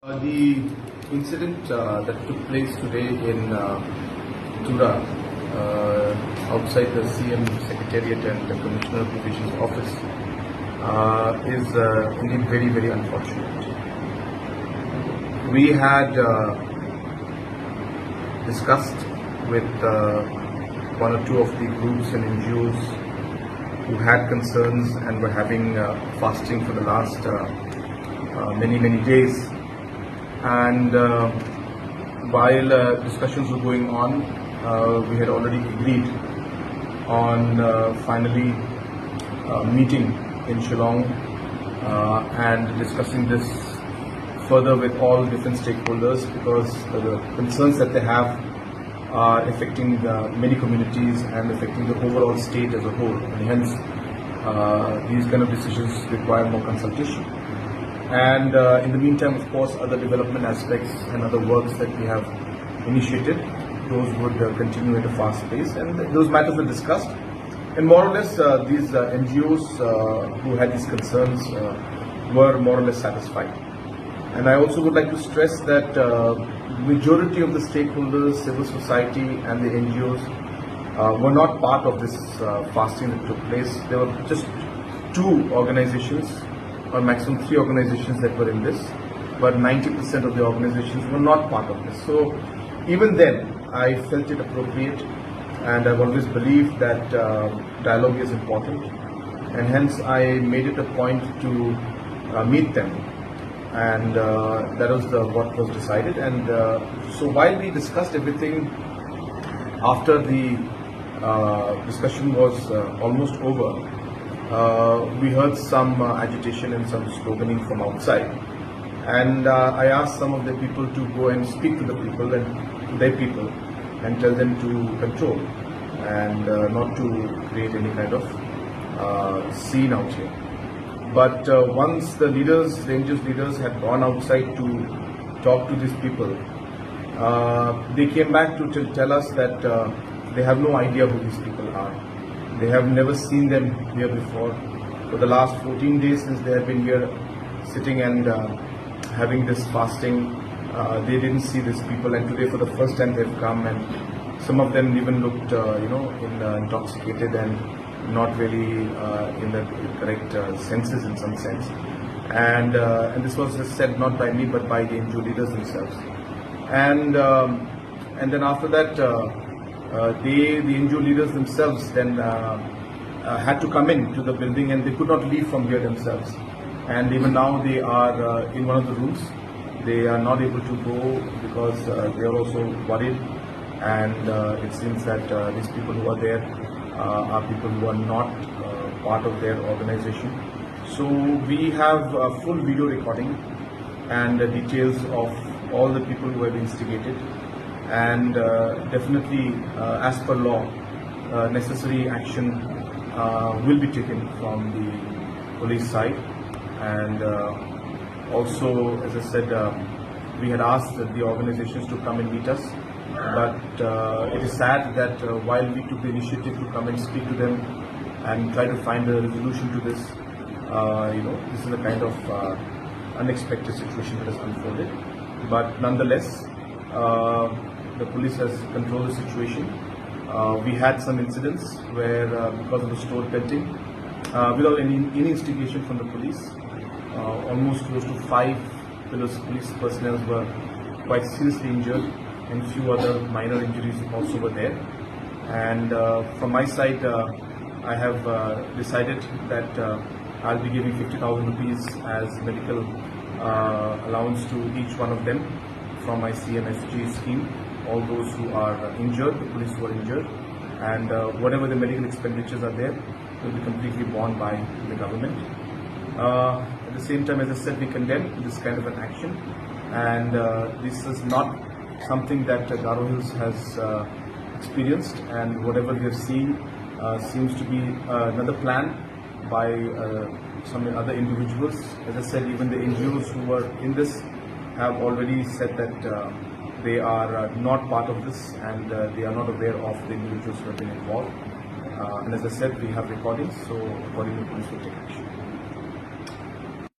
The incident that took place today in Tura, outside the CM Secretariat and the Commissioner of Provisions Office, is indeed very, very unfortunate. We had discussed with one or two of the groups and NGOs who had concerns and were having fasting for the last many days. And while discussions were going on, we had already agreed on finally meeting in Shillong and discussing this further with all different stakeholders, because the concerns that they have are affecting many communities and affecting the overall state as a whole, and hence these kind of decisions require more consultation. And in the meantime, of course, other development aspects and other works that we have initiated, those would continue at a fast pace, and those matters were discussed. And more or less, these NGOs who had these concerns were more or less satisfied. And I also would like to stress that majority of the stakeholders, civil society and the NGOs were not part of this fasting that took place. There were just two organizations, or maximum three organizations that were in this, but 90% of the organizations were not part of this. So even then, I felt it appropriate, and I've always believed that dialogue is important, and hence I made it a point to meet them, and that was what was decided. And so while we discussed everything, after the discussion was almost over, we heard some agitation and some sloganing from outside, and I asked some of the people to go and speak to the people and to their people and tell them to control and not to create any kind of scene out here. But once the leaders, Rangers leaders, had gone outside to talk to these people, they came back to tell us that they have no idea who these people are. They have never seen them here before. For the last 14 days since they have been here sitting and having this fasting, they didn't see these people, and today for the first time they've come, and some of them even looked intoxicated and not really in the correct senses in some sense. And this was said not by me but by the NGO leaders themselves. And then after that, the NGO leaders themselves then had to come in to the building, and they could not leave from here themselves. And even now they are in one of the rooms. They are not able to go because they are also worried, and it seems that these people who are there are people who are not part of their organization. So we have a full video recording and details of all the people who have instigated, and definitely as per law necessary action will be taken from the police side. And also, as I said, we had asked the organizations to come and meet us, but it is sad that while we took the initiative to come and speak to them and try to find a resolution to this, this is a kind of unexpected situation that has unfolded. But nonetheless, the police has controlled the situation. We had some incidents where, because of the store pelting, without any instigation from the police, almost close to 5 police personnel were quite seriously injured, and few other minor injuries also were there. And from my side, I have decided that I'll be giving 50,000 rupees as medical allowance to each one of them from my CMSG scheme. All those who are injured, the police who are injured, and whatever the medical expenditures are there will be completely borne by the government. At the same time, as I said, we condemn this kind of an action, and this is not something that Garo Hills has experienced, and whatever we have seen seems to be another plan by some other individuals. As I said, even the NGOs who were in this have already said that they are not part of this, and they are not aware of the individuals who have been involved. And as I said, we have recordings, so accordingly police will take action.